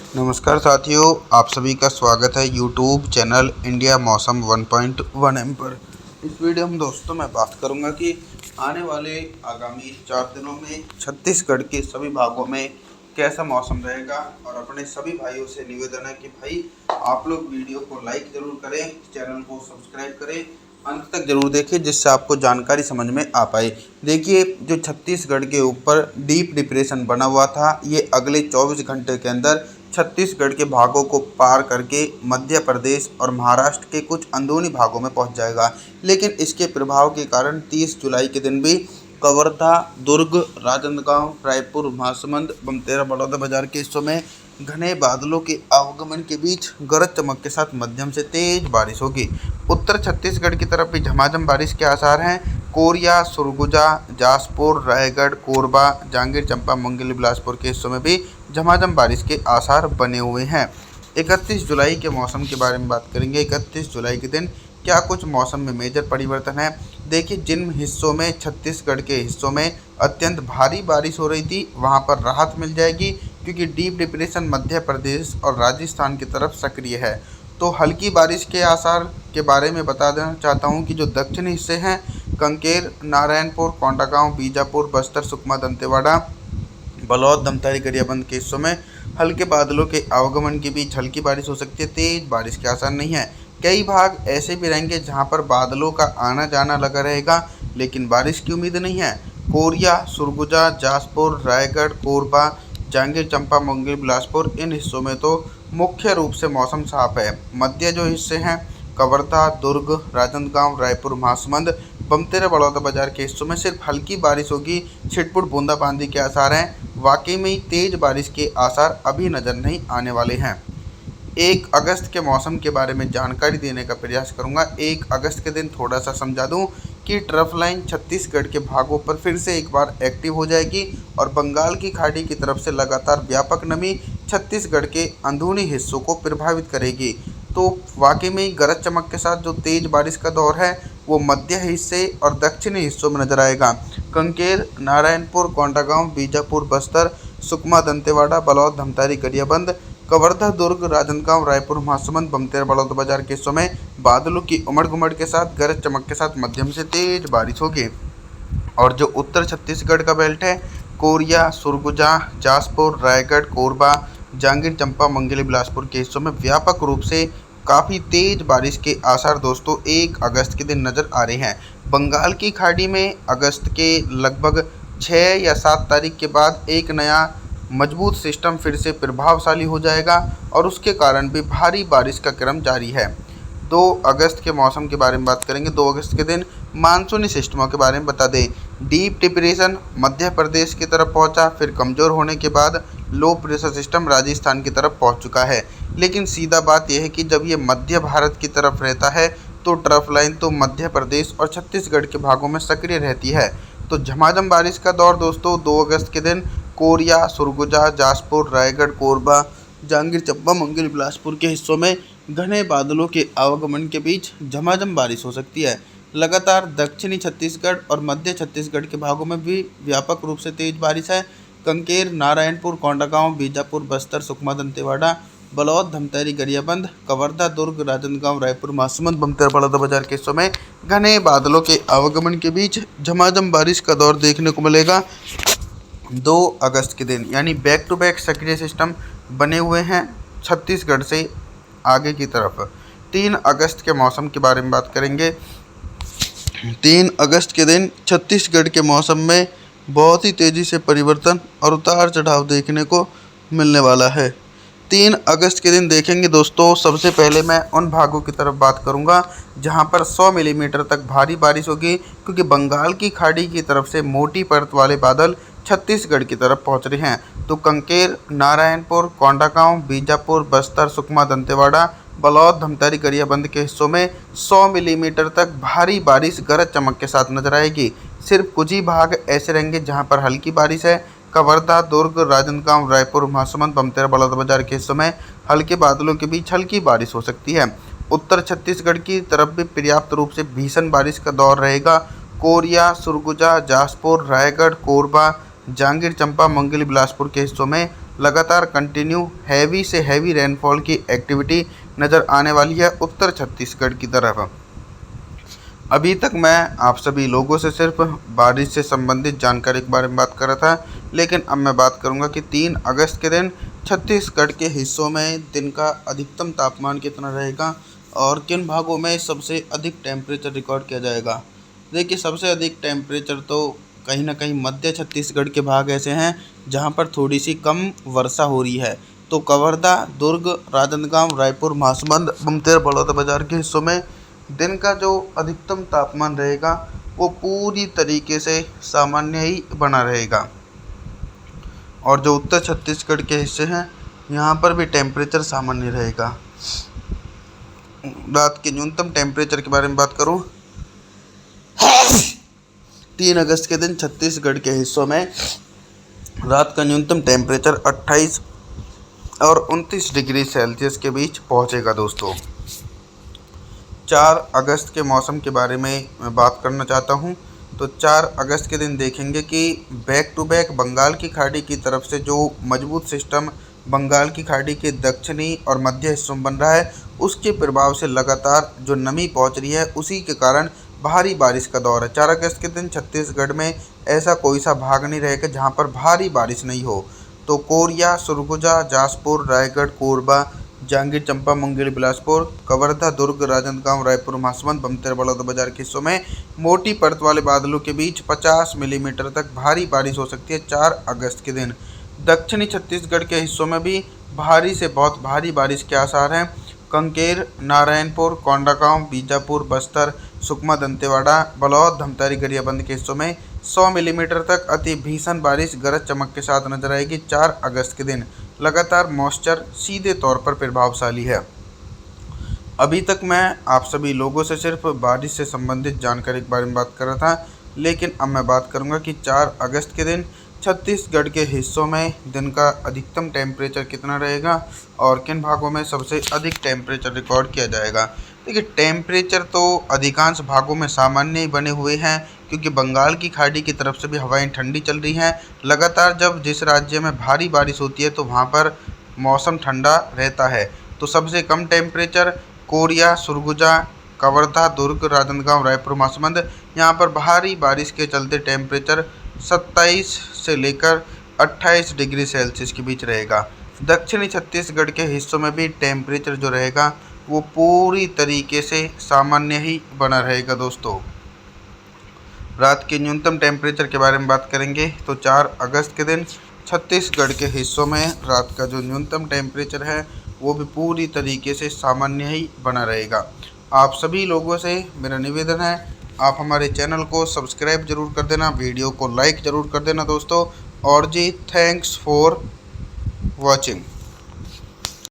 नमस्कार साथियों, आप सभी का स्वागत है यूट्यूब चैनल इंडिया मौसम 1.1 एम पर। इस वीडियो में दोस्तों मैं बात करूंगा कि आने वाले आगामी 4 दिनों में छत्तीसगढ़ के सभी भागों में कैसा मौसम रहेगा। और अपने सभी भाइयों से निवेदन है कि भाई आप लोग वीडियो को लाइक ज़रूर करें, चैनल को सब्सक्राइब करें, अंत तक जरूर देखें जिससे आपको जानकारी समझ में आ पाए। देखिए, जो छत्तीसगढ़ के ऊपर डीप डिप्रेशन बना हुआ था, ये अगले 24 घंटे के अंदर छत्तीसगढ़ के भागों को पार करके मध्य प्रदेश और महाराष्ट्र के कुछ अंदरूनी भागों में पहुंच जाएगा। लेकिन इसके प्रभाव के कारण 30 जुलाई के दिन भी कवर्धा, दुर्ग, राजनांदगांव, रायपुर, महासमुंद, बमतेरा, बलौदाबाजार के हिस्सों में घने बादलों के आवागमन के बीच गरज चमक के साथ मध्यम से तेज बारिश होगी। उत्तर छत्तीसगढ़ की तरफ भी झमाझम बारिश के आसार हैं। कोरिया, सुरगुजा, जासपुर, रायगढ़, कोरबा, जांजगीर चांपा, मुंगेली, बिलासपुर के हिस्सों में भी झमाझम बारिश के आसार बने हुए हैं। 31 जुलाई के मौसम के बारे में बात करेंगे। 31 जुलाई के दिन क्या कुछ मौसम में मेजर परिवर्तन है। देखिए, जिन हिस्सों में छत्तीसगढ़ के हिस्सों में अत्यंत भारी बारिश हो रही थी, वहां पर राहत मिल जाएगी क्योंकि डीप डिप्रेशन मध्य प्रदेश और राजस्थान की तरफ सक्रिय है। तो हल्की बारिश के आसार के बारे में बता देना चाहता हूं कि जो दक्षिणी हिस्से हैं, कांकेर, नारायणपुर, कोंडागांव, बीजापुर, बस्तर, सुकमा, दंतेवाड़ा, बलौद, धमतरी, गरियाबंद के हिस्सों में हल्के बादलों के आवागमन के बीच हल्की बारिश हो सकती है। तेज बारिश के आसार नहीं है। कई भाग ऐसे भी रहेंगे जहां पर बादलों का आना जाना लगा रहेगा, लेकिन बारिश की उम्मीद नहीं है। कोरिया, सुरगुजा, जासपुर, रायगढ़, कोरबा, जांजगीर चांपा, मुंगेली, बिलासपुर इन हिस्सों में तो मुख्य रूप से मौसम साफ है। मध्य जो हिस्से हैं, कवर्धा, दुर्ग, राजनांदगांव, रायपुर, महासमुंद, बमतेरा, बलौदाबाजार के हिस्सों में सिर्फ हल्की बारिश होगी। छिटपुट बूंदाबांदी के आसार हैं। वाकई में ही तेज बारिश के आसार अभी नजर नहीं आने वाले हैं। 1 अगस्त के मौसम के बारे में जानकारी देने का प्रयास करूंगा। 1 अगस्त के दिन थोड़ा सा समझा दूं कि ट्रफ लाइन छत्तीसगढ़ के भागों पर फिर से एक बार एक्टिव हो जाएगी और बंगाल की खाड़ी की तरफ से लगातार व्यापक नमी छत्तीसगढ़ के अंदरूनी हिस्सों को प्रभावित करेगी। तो वाकई में गरज चमक के साथ जो तेज बारिश का दौर है वो मध्य हिस्से और दक्षिणी हिस्सों में नजर आएगा। कांकेर, नारायणपुर, कोंडागांव, बीजापुर, बस्तर, सुकमा, दंतेवाड़ा, बलौद, धमतरी, गरियाबंद, कवर्धा, दुर्ग, राजनांदगांव, रायपुर, महासमुंद, बमतेरा, बलौदाबाजार के हिस्सों में बादलों की उमड़ घुमड़ के साथ गरज चमक के साथ मध्यम से तेज बारिश होगी। और जो उत्तर छत्तीसगढ़ का बेल्ट है, कोरिया, सुरगुजा, जासपुर, रायगढ़, कोरबा, जांजगीर चांपा, मुंगेली, बिलासपुर के हिस्सों में व्यापक रूप से काफ़ी तेज बारिश के आसार दोस्तों 1 अगस्त के दिन नज़र आ रहे हैं। बंगाल की खाड़ी में अगस्त के लगभग 6 या 7 तारीख के बाद एक नया मजबूत सिस्टम फिर से प्रभावशाली हो जाएगा और उसके कारण भी भारी बारिश का क्रम जारी है। 2 अगस्त के मौसम के बारे में बात करेंगे। 2 अगस्त के दिन मानसूनी सिस्टमों के बारे में बता दें। डीप डिप्रेशन मध्य प्रदेश की तरफ पहुंचा, फिर कमज़ोर होने के बाद लो प्रेशर सिस्टम राजस्थान की तरफ पहुंच चुका है। लेकिन सीधा बात यह है कि जब ये मध्य भारत की तरफ रहता है तो ट्रफ लाइन तो मध्य प्रदेश और छत्तीसगढ़ के भागों में सक्रिय रहती है। तो झमाझम बारिश का दौर दोस्तों 2 अगस्त के दिन कोरिया, सुरगुजा, जासपुर, रायगढ़, कोरबा, जांजगीर चांपा, मुंगेली, बिलासपुर के हिस्सों में घने बादलों के आवागमन के बीच झमाझम बारिश हो सकती है। लगातार दक्षिणी छत्तीसगढ़ और मध्य छत्तीसगढ़ के भागों में भी व्यापक रूप से तेज बारिश है। कांकेर, नारायणपुर, कोंडागांव, बीजापुर, बस्तर, सुकमा, दंतेवाड़ा, बलौद, धमतरी, गरियाबंद, कवर्धा, दुर्ग, राजनांदगांव, रायपुर, महासमुंद, बमतेरा, बलौदाबाजार के हिस्सों में घने बादलों के आवागमन के बीच झमाझम बारिश का दौर देखने को मिलेगा। 2 अगस्त के दिन यानी बैक टू बैक सक्रिय सिस्टम बने हुए हैं छत्तीसगढ़ से आगे की तरफ। 3 अगस्त के मौसम के बारे में बात करेंगे। 3 अगस्त के दिन छत्तीसगढ़ के मौसम में बहुत ही तेज़ी से परिवर्तन और उतार चढ़ाव देखने को मिलने वाला है। 3 अगस्त के दिन देखेंगे दोस्तों, सबसे पहले मैं उन भागों की तरफ बात करूंगा जहां पर 100 मिलीमीटर तक भारी बारिश होगी, क्योंकि बंगाल की खाड़ी की तरफ से मोटी परत वाले बादल छत्तीसगढ़ की तरफ पहुंच रहे हैं। तो कांकेर, नारायणपुर, कोंडागांव, बीजापुर, बस्तर, सुकमा, दंतेवाड़ा, बलौद, धमतरी, गरियाबंद के हिस्सों में 100 मिलीमीटर तक भारी बारिश गरज चमक के साथ नजर आएगी। सिर्फ कुछ ही भाग ऐसे रहेंगे जहां पर हल्की बारिश है। कवर्धा, दुर्ग, राजनांदगांव, रायपुर, महासमुंद, बमतेरा, बलौदाबाजार के हिस्सों में हल्के बादलों के बीच हल्की बारिश हो सकती है। उत्तर छत्तीसगढ़ की तरफ भी पर्याप्त रूप से भीषण बारिश का दौर रहेगा। कोरिया, सुरगुजा, जासपुर, रायगढ़, कोरबा, जांजगीर चांपा, मुंगेली, बिलासपुर के हिस्सों में लगातार कंटिन्यू हैवी से हैवी रेनफॉल की एक्टिविटी नज़र आने वाली है उत्तर छत्तीसगढ़ की तरफ। अभी तक मैं आप सभी लोगों से सिर्फ बारिश से संबंधित जानकारी के बारे में बात कर रहा था, लेकिन अब मैं बात करूंगा कि 3 अगस्त के दिन छत्तीसगढ़ के हिस्सों में दिन का अधिकतम तापमान कितना रहेगा और किन भागों में सबसे अधिक टेम्परेचर रिकॉर्ड किया जाएगा। देखिए, सबसे अधिक टेम्परेचर तो कहीं ना कहीं मध्य छत्तीसगढ़ के भाग ऐसे हैं जहां पर थोड़ी सी कम वर्षा हो रही है। तो कवर्धा, दुर्ग, राजनांदगांव, रायपुर, महासमुंद, बमतेर, बलौदाबाजार के हिस्सों में दिन का जो अधिकतम तापमान रहेगा वो पूरी तरीके से सामान्य ही बना रहेगा। और जो उत्तर छत्तीसगढ़ के हिस्से हैं यहाँ पर भी टेम्परेचर सामान्य रहेगा। रात के न्यूनतम टेम्परेचर के बारे में बात करूँ, 3 अगस्त के दिन छत्तीसगढ़ के हिस्सों में रात का न्यूनतम टेम्परेचर 28 और 29 डिग्री सेल्सियस के बीच पहुँचेगा। दोस्तों, 4 अगस्त के मौसम के बारे में मैं बात करना चाहता हूं। तो 4 अगस्त के दिन देखेंगे कि बैक टू बैक बंगाल की खाड़ी की तरफ से जो मजबूत सिस्टम बंगाल की खाड़ी के दक्षिणी और मध्य हिस्सों में बन रहा है, उसके प्रभाव से लगातार जो नमी पहुंच रही है, उसी के कारण भारी बारिश का दौर है। 4 अगस्त के दिन छत्तीसगढ़ में ऐसा कोई सा भाग नहीं रहेगा जहाँ पर भारी बारिश नहीं हो। तो कोरिया, सरगुजा, जासपुर, रायगढ़, कोरबा, जांजगीर चांपा, मुंगेली, बिलासपुर, कवर्धा, दुर्ग, राजनांदगांव, रायपुर, महासमुंद, बमतेर, बलौदाबाजार के हिस्सों में मोटी परत वाले बादलों के बीच 50 मिलीमीटर तक भारी बारिश हो सकती है 4 अगस्त के दिन। दक्षिणी छत्तीसगढ़ के हिस्सों में भी भारी से बहुत भारी बारिश के आसार हैं। कंकेर, नारायणपुर, कोंडागांव, बीजापुर, बस्तर, सुकमा, दंतेवाड़ा, बलौद, धमतारी, गरियाबंद के हिस्सों में 100 मिलीमीटर तक अति भीषण बारिश गरज चमक के साथ नजर आएगी 4 अगस्त के दिन। लगातार मॉइस्चर सीधे तौर पर प्रभावशाली है। अभी तक मैं आप सभी लोगों से सिर्फ बारिश से संबंधित जानकारी के बारे में बात कर रहा था, लेकिन अब मैं बात करूंगा कि 4 अगस्त के दिन छत्तीसगढ़ के हिस्सों में दिन का अधिकतम टेम्परेचर कितना रहेगा और किन भागों में सबसे अधिक टेम्परेचर रिकॉर्ड किया जाएगा। देखिए, टेम्परेचर तो अधिकांश भागों में सामान्य ही बने हुए हैं, क्योंकि बंगाल की खाड़ी की तरफ से भी हवाएं ठंडी चल रही हैं। लगातार जब जिस राज्य में भारी बारिश होती है तो वहाँ पर मौसम ठंडा रहता है। तो सबसे कम टेम्परेचर कोरिया, सरगुजा, कवर्धा, दुर्ग, राजनांदगांव, रायपुर, महासमुंद, यहाँ पर भारी बारिश के चलते टेम्परेचर 27 से लेकर 28 डिग्री सेल्सियस के बीच रहेगा। दक्षिणी छत्तीसगढ़ के हिस्सों में भी टेम्परेचर जो रहेगा वो पूरी तरीके से सामान्य ही बना रहेगा। दोस्तों, रात के न्यूनतम टेम्परेचर के बारे में बात करेंगे तो 4 अगस्त के दिन छत्तीसगढ़ के हिस्सों में रात का जो न्यूनतम टेम्परेचर है वो भी पूरी तरीके से सामान्य ही बना रहेगा। आप सभी लोगों से मेरा निवेदन है, आप हमारे चैनल को सब्सक्राइब जरूर कर देना, वीडियो को लाइक ज़रूर कर देना दोस्तों। और जी, थैंक्स फॉर वॉचिंग।